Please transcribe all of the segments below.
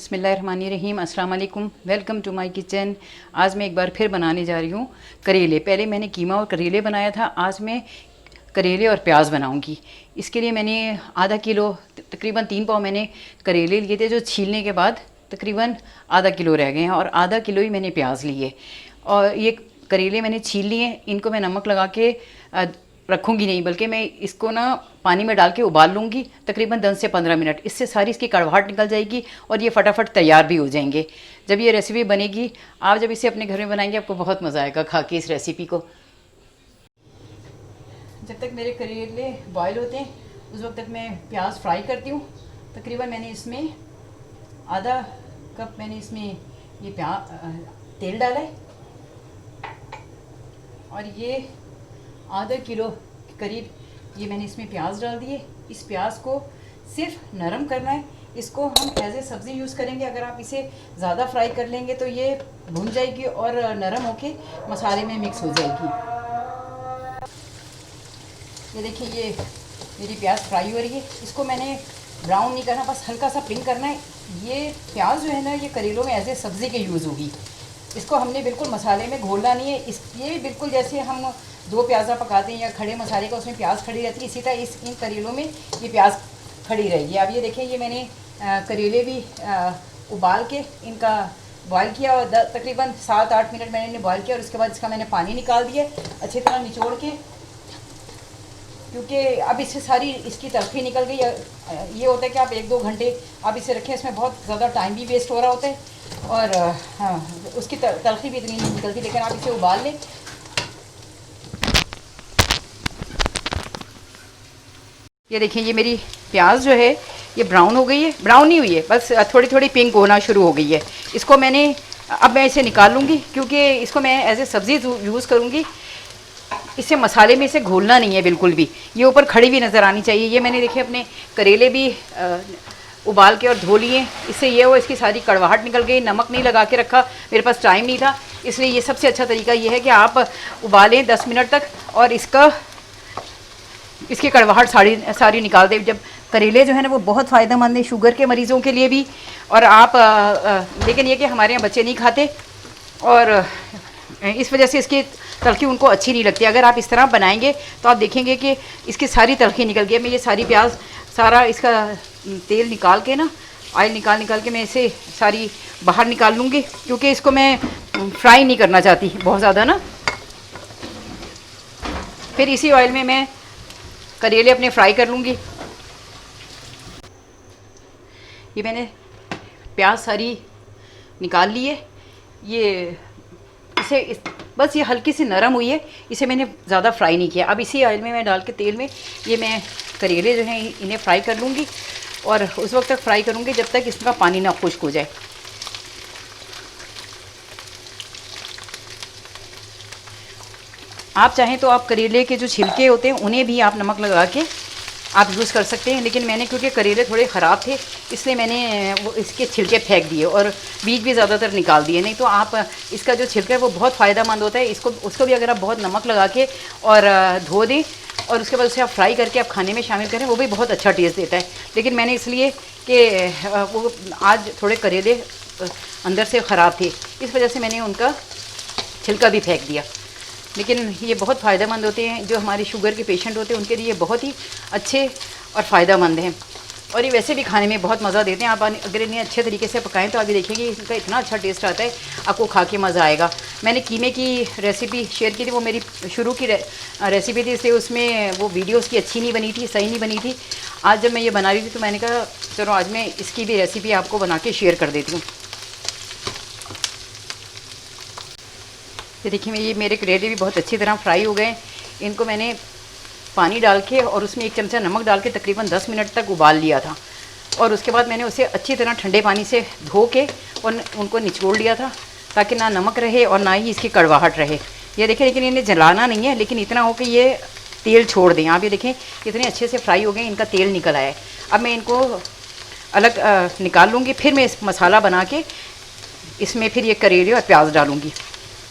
बिस्मिल्लाहिर्रहमानिर्रहीम, अस्सलाम वालेकुम। Welcome to my kitchen. आज मैं एक बार फिर बनाने जा रही हूँ करेले। पहले मैंने कीमा और करेले बनाया था, आज मैं करेले और प्याज बनाऊँगी। इसके लिए मैंने आधा किलो, तकरीबन 3 पाव मैंने करेले लिए थे, जो छीलने के बाद तकरीबन आधा किलो रह गए हैं, और आधा किलो ही मैंने प्याज लिए। और ये करेले मैंने छील लिए, इनको मैं नमक लगा के रखूँगी नहीं, बल्कि मैं इसको ना पानी में डाल के उबाल लूँगी तकरीबन 10 से 15 मिनट। इससे सारी इसकी कड़वाहट निकल जाएगी और ये फटाफट तैयार भी हो जाएंगे। जब ये रेसिपी बनेगी, आप जब इसे अपने घर में बनाएंगे, आपको बहुत मज़ा आएगा खा के इस रेसिपी को। जब तक मेरे करेले बॉयल होते हैं, उस वक्त तक मैं प्याज फ्राई करती हूँ। तकरीबन मैंने इसमें आधा कप मैंने इसमें ये तेल डाला है, और ये आधा किलो के करीब ये मैंने इसमें प्याज डाल दिए। इस प्याज को सिर्फ नरम करना है, इसको हम एज ए सब्ज़ी यूज़ करेंगे। अगर आप इसे ज़्यादा फ्राई कर लेंगे तो ये भुन जाएगी और नरम होके मसाले में मिक्स हो जाएगी। ये देखिए, ये मेरी प्याज फ्राई हो रही है। इसको मैंने ब्राउन नहीं करना, बस हल्का सा पिंक करना है। ये प्याज जो है ना, ये करेलों में एज ए सब्ज़ी के यूज़ होगी। इसको हमने बिल्कुल मसाले में घोलना नहीं है। ये बिल्कुल जैसे हम 2 प्याज़ा पकाते हैं या खड़े मसाले का, उसमें प्याज खड़ी रहती है, इसी तरह इन करेलों में ये प्याज खड़ी रहेगी। अब ये देखें, ये मैंने करेले भी उबाल के इनका बॉयल किया, और तकरीबन 7-8 मिनट मैंने इन्हें बॉयल किया, और उसके बाद इसका मैंने पानी निकाल दिया अच्छी तरह निचोड़ के, क्योंकि अब इससे सारी इसकी तलखी निकल गई। ये होता है कि आप 1-2 घंटे आप इसे रखें, इसमें बहुत ज़्यादा टाइम भी वेस्ट हो रहा होता है, और उसकी तलखी भी इतनी नहीं निकलती। लेकिन आप इसे उबाल लें। ये देखिए, ये मेरी प्याज जो है ये ब्राउन हो गई है, ब्राउन नहीं हुई है, बस थोड़ी थोड़ी पिंक होना शुरू हो गई है। इसको अब मैं इसे निकाल लूँगी, क्योंकि इसको मैं एज ए सब्ज़ी यूज़ करूँगी। इसे मसाले में इसे घोलना नहीं है बिल्कुल भी, ये ऊपर खड़ी भी नज़र आनी चाहिए। ये मैंने देखिए अपने करेले भी उबाल के और धो लिए, इससे ये वो इसकी सारी कड़वाहट निकल गई। नमक नहीं लगा के रखा, मेरे पास टाइम नहीं था, इसलिए ये सबसे अच्छा तरीका ये है कि आप उबालें 10 मिनट तक, और इसकी कड़वाहट सारी निकाल दें। जब करेले जो है ना, वो बहुत फ़ायदेमंद है शुगर के मरीज़ों के लिए भी। और आप लेकिन ये कि हमारे यहाँ बच्चे नहीं खाते, और इस वजह से इसकी तलखी उनको अच्छी नहीं लगती। अगर आप इस तरह बनाएंगे तो आप देखेंगे कि इसकी सारी तलखी निकल गई। मैं ये सारी प्याज, सारा इसका तेल निकाल के ना, ऑयल निकाल के मैं इसे सारी बाहर निकाल लूँगी, क्योंकि इसको मैं फ्राई नहीं करना चाहती बहुत ज़्यादा ना। फिर इसी ऑयल में मैं करेले अपने फ्राई कर लूँगी। ये मैंने प्याज सारी निकाल ली है। ये बस ये हल्की सी नरम हुई है, इसे मैंने ज़्यादा फ्राई नहीं किया। अब इसी ऑयल में मैं डाल के तेल में ये मैं करेले जो हैं इन्हें फ्राई कर लूँगी, और उस वक्त तक फ्राई करूँगी जब तक इसका पानी ना खुश्क हो जाए। आप चाहें तो आप करेले के जो छिलके होते हैं उन्हें भी आप नमक लगा के आप यूज़ कर सकते हैं, लेकिन मैंने क्योंकि करेले थोड़े ख़राब थे, इसलिए मैंने वो इसके छिलके फेंक दिए और बीज भी ज़्यादातर निकाल दिए। नहीं तो आप इसका जो छिलका है वो बहुत फ़ायदेमंद होता है। उसको भी अगर आप बहुत नमक लगा के और धो दें, और उसके बाद उसे आप फ्राई करके आप खाने में शामिल करें, वो भी बहुत अच्छा टेस्ट देता है। लेकिन मैंने इसलिए कि वो आज थोड़े करेले अंदर से ख़राब थे, इस वजह से मैंने उनका छिलका भी फेंक दिया। लेकिन ये बहुत फ़ायदेमंद होते हैं, जो हमारे शुगर के पेशेंट होते हैं उनके लिए बहुत ही अच्छे और फ़ायदेमंद हैं, और ये वैसे भी खाने में बहुत मज़ा देते हैं। आप अगर इन्हें अच्छे तरीके से पकाएं तो आप ये देखेंगे इनका इतना अच्छा टेस्ट आता है, आपको खा के मज़ा आएगा। मैंने कीमे की रेसिपी शेयर की थी, वो मेरी शुरू की रेसिपी थी, इसलिए उसमें वो वीडियो उसकी अच्छी नहीं बनी थी, सही नहीं बनी थी। आज जब मैं ये बना रही थी तो मैंने कहा चलो आज मैं इसकी भी रेसिपी आपको बना के शेयर कर देती हूँ। ये देखिए, ये मेरे करेले भी बहुत अच्छी तरह फ्राई हो गए। इनको मैंने पानी डाल के और उसमें 1 चमचा नमक डाल के तकरीबन 10 मिनट तक उबाल लिया था, और उसके बाद मैंने उसे अच्छी तरह ठंडे पानी से धो के और उनको निचोड़ लिया था, ताकि ना नमक रहे और ना ही इसकी कड़वाहट रहे। ये देखें, लेकिन इन्हें जलाना नहीं है, लेकिन इतना हो कि ये तेल छोड़ दें। आप ये देखें कितने अच्छे से फ्राई हो गए, इनका तेल निकल आया है। अब मैं इनको अलग निकाल लूँगी, फिर मैं इस मसाला बना के इसमें फिर ये करेले और प्याज डालूँगी।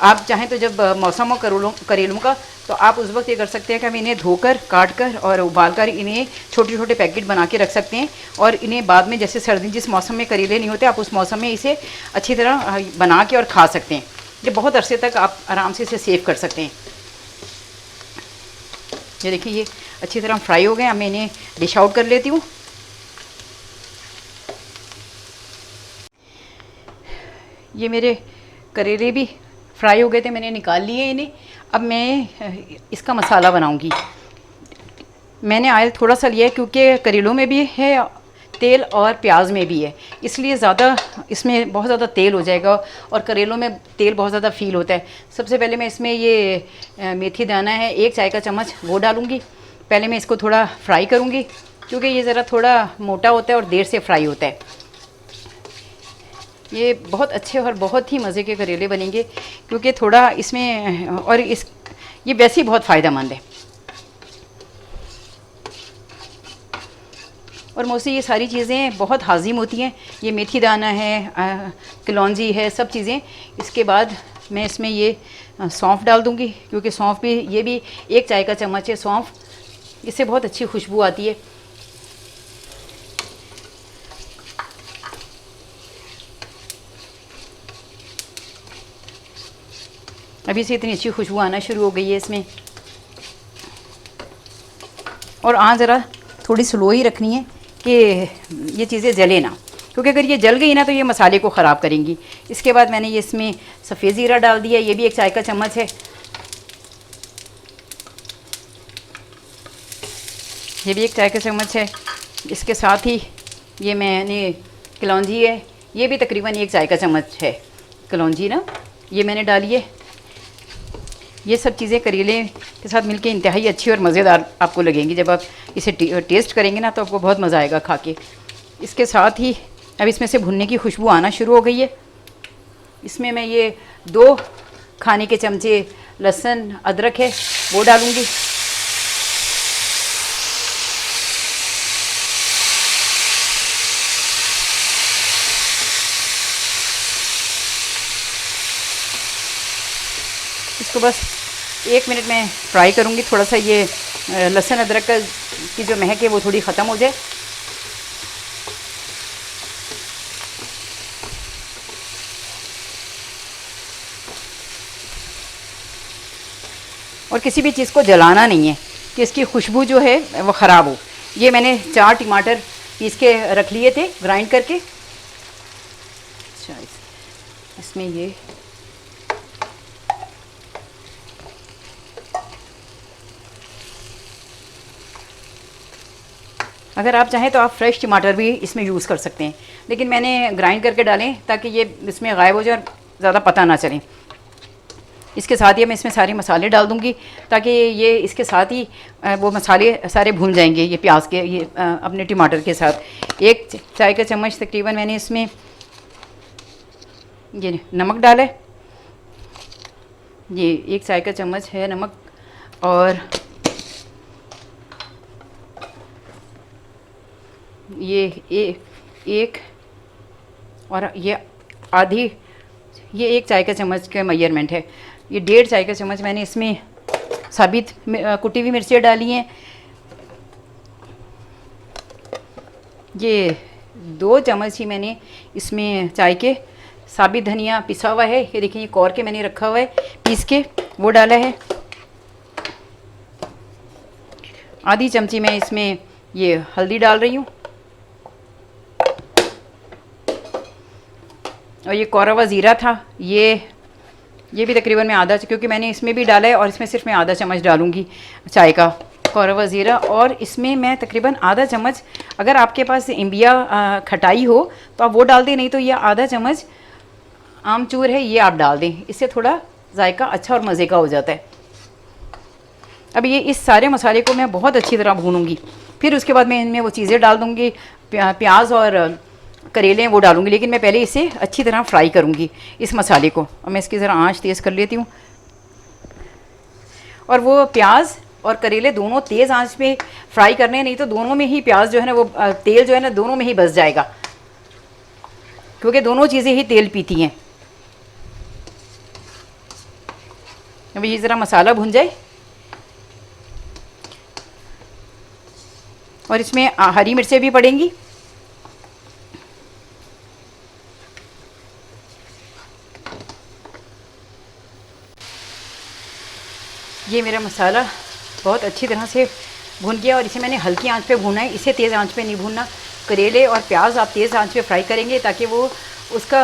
आप चाहें तो जब मौसम हो करेलों का, तो आप उस वक्त ये कर सकते हैं कि हम इन्हें धोकर, काट कर और उबाल कर इन्हें छोटे छोटे पैकेट बना के रख सकते हैं। और इन्हें बाद में, जैसे सर्दी जिस मौसम में करेले नहीं होते, आप उस मौसम में इसे अच्छी तरह बना के और खा सकते हैं। ये बहुत अरसे तक आप आराम से इसे सेव कर सकते हैं। ये देखिए, ये अच्छी तरह फ्राई हो गए। अब मैं इन्हें डिश आउट कर लेती हूँ। ये मेरे करेले भी फ्राई हो गए थे, मैंने निकाल लिए इन्हें। अब मैं इसका मसाला बनाऊंगी। मैंने ऑयल थोड़ा सा लिया है क्योंकि करेलों में भी है तेल और प्याज में भी है, इसलिए ज़्यादा इसमें बहुत ज़्यादा तेल हो जाएगा और करेलों में तेल बहुत ज़्यादा फील होता है। सबसे पहले मैं इसमें ये मेथी दाना है 1 चाय का चम्मच, वो डालूँगी। पहले मैं इसको थोड़ा फ्राई करूँगी क्योंकि ये ज़रा थोड़ा मोटा होता है और देर से फ्राई होता है। ये बहुत अच्छे और बहुत ही मज़े के करेले बनेंगे क्योंकि थोड़ा इसमें, और ये वैसे ही बहुत फ़ायदेमंद है। और मोस्टली ये सारी चीज़ें बहुत हाजिम होती हैं। ये मेथी दाना है, कलौंजी है, सब चीज़ें। इसके बाद मैं इसमें ये सौंफ डाल दूँगी क्योंकि सौंफ भी, ये भी 1 चाय का चम्मच है सौंफ, इससे बहुत अच्छी खुशबू आती है। अभी से इतनी अच्छी खुशबू आना शुरू हो गई है इसमें। और आँच ज़रा थोड़ी स्लो ही रखनी है कि ये चीज़ें जले ना, क्योंकि अगर ये जल गई ना तो ये मसाले को ख़राब करेंगी। इसके बाद मैंने ये इसमें सफ़ेद ज़ीरा डाल दिया, ये भी 1 चाय का चम्मच है। ये भी 1 चाय का चम्मच है। इसके साथ ही ये मैंने कलौंजी है, ये भी तकरीबन 1 चाय का चम्मच है कलौंजी ना, ये मैंने डाली है। ये सब चीज़ें करेले के साथ मिलके इंतहाई अच्छी और मज़ेदार आपको लगेंगी। जब आप इसे टेस्ट करेंगे ना तो आपको बहुत मज़ा आएगा खा के। इसके साथ ही अब इसमें से भुनने की खुशबू आना शुरू हो गई है। इसमें मैं ये 2 खाने के चमचे लहसुन अदरक है वो डालूँगी। इसको बस 1 मिनट में फ्राई करूँगी। थोड़ा सा ये लहसुन अदरक की जो महक है वो थोड़ी ख़त्म हो जाए। और किसी भी चीज़ को जलाना नहीं है कि इसकी खुशबू जो है वो ख़राब हो। ये मैंने 4 टमाटर पीस के रख लिए थे ग्राइंड करके। अच्छा, इसमें ये अगर आप चाहें तो आप फ्रेश टमाटर भी इसमें यूज़ कर सकते हैं, लेकिन मैंने ग्राइंड करके डालें ताकि ये इसमें गायब हो जाए और ज़्यादा पता ना चले। इसके साथ ही मैं इसमें सारे मसाले डाल दूँगी ताकि ये इसके साथ ही वो मसाले सारे भून जाएंगे ये प्याज के, ये अपने टमाटर के साथ। 1 चाय का चम्मच तकरीबन मैंने इसमें ये नमक डाला है, ये 1 चाय का चम्मच है नमक। और ये एक और ये आधी, ये 1 चाय का चम्मच का मेजरमेंट है। ये 1.5 चाय का चम्मच मैंने इसमें साबित कुटी हुई मिर्चें डाली हैं। ये 2 चम्मच ही मैंने इसमें चाय के साबित धनिया पिसा हुआ है, ये देखिए, ये कौर के मैंने रखा हुआ है पीस के, वो डाला है। आधी चमची मैं इसमें ये हल्दी डाल रही हूँ। और ये कौरा हुआ ज़ीरा था, ये भी तकरीबन मैं आधा, क्योंकि मैंने इसमें भी डाला है और इसमें सिर्फ मैं आधा चम्मच डालूँगी चाय का कौरा हुआ ज़ीरा। और इसमें मैं तकरीबन आधा चम्मच, अगर आपके पास इम्बिया खटाई हो तो आप वो डाल दें, नहीं तो ये आधा चम्मच आमचूर है ये आप डाल दें, इससे थोड़ा जायका अच्छा और मज़े का हो जाता है। अब ये इस सारे मसाले को मैं बहुत अच्छी तरह भूनूंगी, फिर उसके बाद मैं इनमें वो चीज़ें डाल दूँगी, प्याज और करेले वो डालूंगी, लेकिन मैं पहले इसे अच्छी तरह फ्राई करूंगी इस मसाले को। और मैं इसकी ज़रा आंच तेज़ कर लेती हूँ। और वो प्याज और करेले दोनों तेज़ आंच पे फ्राई करने हैं, नहीं तो दोनों में ही प्याज जो है ना, वो तेल जो है ना दोनों में ही बस जाएगा, क्योंकि दोनों चीज़ें ही तेल पीती हैं। अभी ये ज़रा मसाला भुन जाए और इसमें हरी मिर्चें भी पड़ेंगी। ये मेरा मसाला बहुत अच्छी तरह से भुन गया और इसे मैंने हल्की आंच पे भुना है, इसे तेज़ आंच पे नहीं भूनना। करेले और प्याज आप तेज़ आंच पे फ्राई करेंगे ताकि वो उसका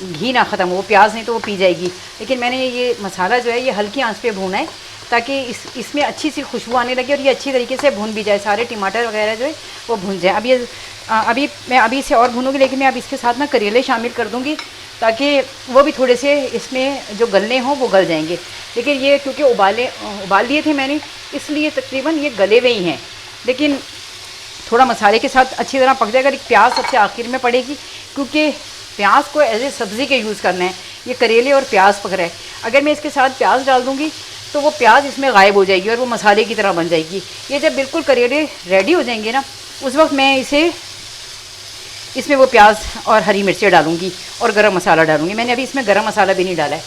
घी ना ख़त्म हो, प्याज नहीं तो वो पी जाएगी। लेकिन मैंने ये मसाला जो है ये हल्की आंच पे भूना है ताकि इसमें अच्छी सी खुशबू आने लगे और ये अच्छी तरीके से भून भी जाए, सारे टमाटर वगैरह जो है वो भून जाए। अभी मैं इसे और भूनूंगी, लेकिन मैं अब इसके साथ ना करेले शामिल कर दूँगी ताकि वो भी थोड़े से इसमें जो गलने हों वो गल जाएंगे। लेकिन ये क्योंकि उबाल लिए थे मैंने, इसलिए तकरीबन ये गले हुए ही हैं, लेकिन थोड़ा मसाले के साथ अच्छी तरह पक जाएगा। प्याज सबसे आखिर में पड़ेगी क्योंकि प्याज को एज ए सब्ज़ी के यूज़ करना है। ये करेले और प्याज पक रहा है, अगर मैं इसके साथ प्याज डाल दूँगी तो वो प्याज इसमें गायब हो जाएगी और वो मसाले की तरह बन जाएगी। ये जब बिल्कुल करेले रेडी हो जाएंगे ना, उस वक्त मैं इसमें वो प्याज और हरी मिर्चें डालूँगी और गरम मसाला डालूँगी। मैंने अभी इसमें गरम मसाला भी नहीं डाला है।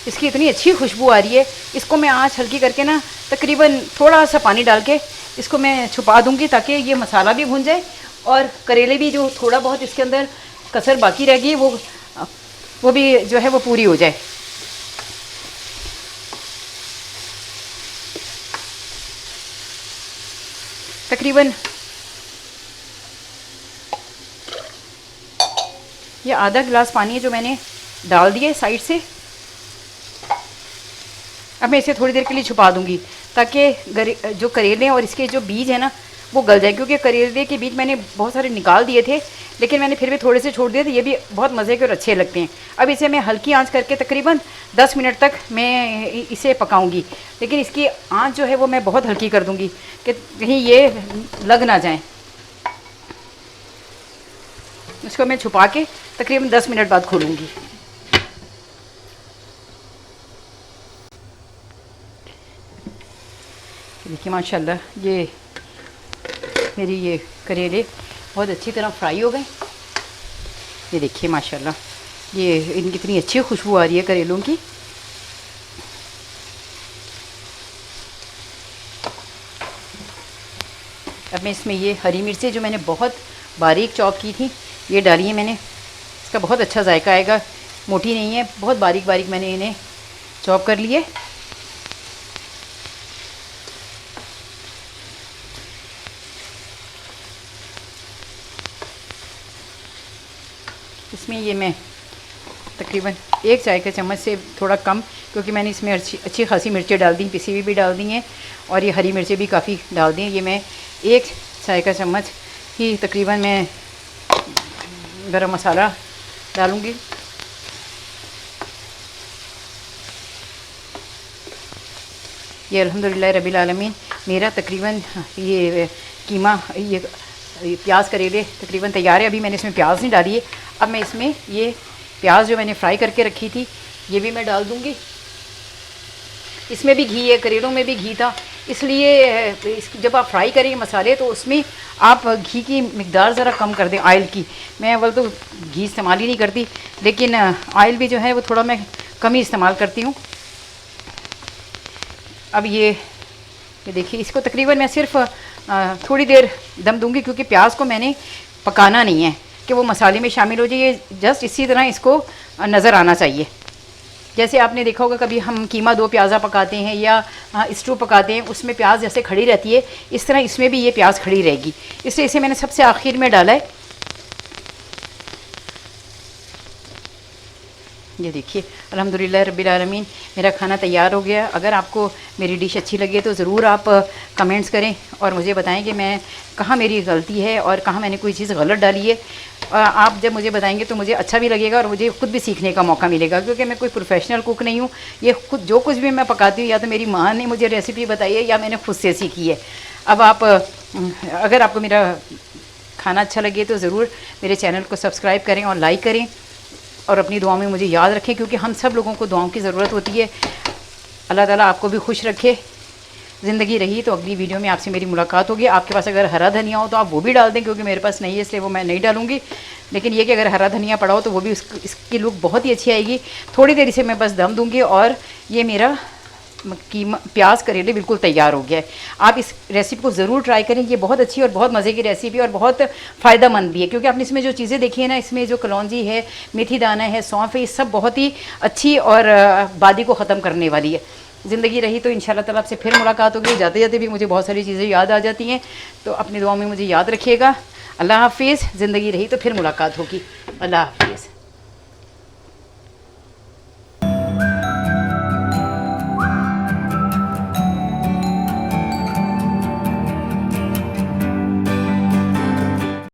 इसकी इतनी अच्छी खुशबू आ रही है, इसको मैं आँच हल्की करके ना तकरीबन थोड़ा सा पानी डाल के इसको मैं छुपा दूँगी ताकि ये मसाला भी भुन जाए और करेले भी जो थोड़ा बहुत इसके अंदर कसर बाकी रह गई वो भी जो है वो पूरी हो जाए। तकरीबन ये आधा गिलास पानी है जो मैंने डाल दिया साइड से। अब मैं इसे थोड़ी देर के लिए छुपा दूंगी ताकि जो करेले और इसके जो बीज है ना वो गल जाए, क्योंकि करेले के बीज मैंने बहुत सारे निकाल दिए थे लेकिन मैंने फिर भी थोड़े से छोड़ दिए थे। ये भी बहुत मज़े के और अच्छे लगते हैं। अब इसे मैं हल्की आंच करके तकरीबन 10 मिनट तक मैं इसे पकाऊंगी, लेकिन इसकी आंच जो है वो मैं बहुत हल्की कर दूंगी कि कहीं ये लग ना जाए। इसको मैं छुपा के तकरीबन 10 मिनट बाद खोलूँगी। देखिए माशाल्लाह ये मेरी ये करेले बहुत अच्छी तरह फ्राई हो गए। ये देखिए माशाल्लाह ये इनकी इतनी अच्छी खुशबू आ रही है करेलों की। अब मैं इसमें ये हरी मिर्चें जो मैंने बहुत बारीक चॉप की थी ये डाली है मैंने। इसका बहुत अच्छा जायका आएगा, मोटी नहीं है, बहुत बारीक बारीक मैंने इन्हें चॉप कर लिए। इसमें ये मैं तकरीबन 1 चाय का चम्मच से थोड़ा कम, क्योंकि मैंने इसमें अच्छी खासी मिर्चें डाल दी, पिसी हुई भी डाल दी हैं और ये हरी मिर्चें भी काफ़ी डाल दी हैं। ये मैं 1 चाय का चम्मच ही तकरीबन मैं गरम मसाला डालूँगी। ये अल्हम्दुलिल्लाह रब्बिल आलमीन मेरा तकरीबन ये कीमा ये प्याज करेले तकरीबन तैयार है। अभी मैंने इसमें प्याज नहीं डाली है। अब मैं इसमें ये प्याज जो मैंने फ्राई करके रखी थी ये भी मैं डाल दूँगी। इसमें भी घी है, करेलों में भी घी था, इसलिए जब आप फ्राई करेंगे मसाले तो उसमें आप घी की मिकदार ज़रा कम कर दें, ऑयल की। मैं अव्वल तो घी इस्तेमाल ही नहीं करती, लेकिन ऑयल भी जो है वो थोड़ा मैं कम ही इस्तेमाल करती हूँ। अब ये देखिए इसको तकरीबन मैं सिर्फ थोड़ी देर दम दूंगी, क्योंकि प्याज को मैंने पकाना नहीं है कि वो मसाले में शामिल हो जाए। ये जस्ट इसी तरह इसको नज़र आना चाहिए। जैसे आपने देखा होगा कभी हम कीमा 2 प्याज़ा पकाते हैं या स्टू पकाते हैं, उसमें प्याज जैसे खड़ी रहती है, इस तरह इसमें भी ये प्याज खड़ी रहेगी, इसलिए इसे मैंने सबसे आखिर में डाला है। ये देखिए अल्हम्दुलिल्लाह रब्बिल आलमीन मेरा खाना तैयार हो गया। अगर आपको मेरी डिश अच्छी लगे तो ज़रूर आप कमेंट्स करें और मुझे बताएं कि मैं कहाँ मेरी गलती है और कहाँ मैंने कोई चीज़ गलत डाली है। आप जब मुझे बताएंगे तो मुझे अच्छा भी लगेगा और मुझे खुद भी सीखने का मौका मिलेगा, क्योंकि मैं कोई प्रोफेशनल कुक नहीं हूँ। ये खुद जो कुछ भी मैं पकाती हूँ या तो मेरी माँ ने मुझे रेसिपी बताई है या मैंने खुद से सीखी है। अब आप अगर आपको मेरा खाना अच्छा लगे तो ज़रूर मेरे चैनल को सब्सक्राइब करें और लाइक करें और अपनी दुआओं में मुझे याद रखें, क्योंकि हम सब लोगों को दुआओं की ज़रूरत होती है। अल्लाह ताला आपको भी खुश रखे। ज़िंदगी रही तो अगली वीडियो में आपसे मेरी मुलाकात होगी। आपके पास अगर हरा धनिया हो तो आप वो भी डाल दें, क्योंकि मेरे पास नहीं है इसलिए वो मैं नहीं डालूँगी। लेकिन ये कि अगर हरा धनिया पड़ा हो तो वो भी इसकी लुक बहुत ही अच्छी आएगी। थोड़ी देर इसे मैं बस दम दूँगी और ये मेरा प्याज करेले बिल्कुल तैयार हो गया है। आप इस रेसिपी को ज़रूर ट्राई करें, ये बहुत अच्छी और बहुत मज़े की रेसिपी और बहुत फ़ायदेमंद भी है, क्योंकि आपने इसमें जो चीज़ें देखी है ना, इसमें जो कलौंजी है, मेथी दाना है, सौंफ है, ये सब बहुत ही अच्छी और बादी को ख़त्म करने वाली है। ज़िंदगी रही तो इंशाल्लाह ताला आपसे फिर मुलाकात होगी। जाते जाते भी मुझे बहुत सारी चीज़ें याद आ जाती हैं, तो अपनी दुआओं में मुझे याद रखिएगा। अल्लाह हाफिज़। ज़िंदगी रही तो फिर मुलाकात होगी। अल्लाह हाफिज़।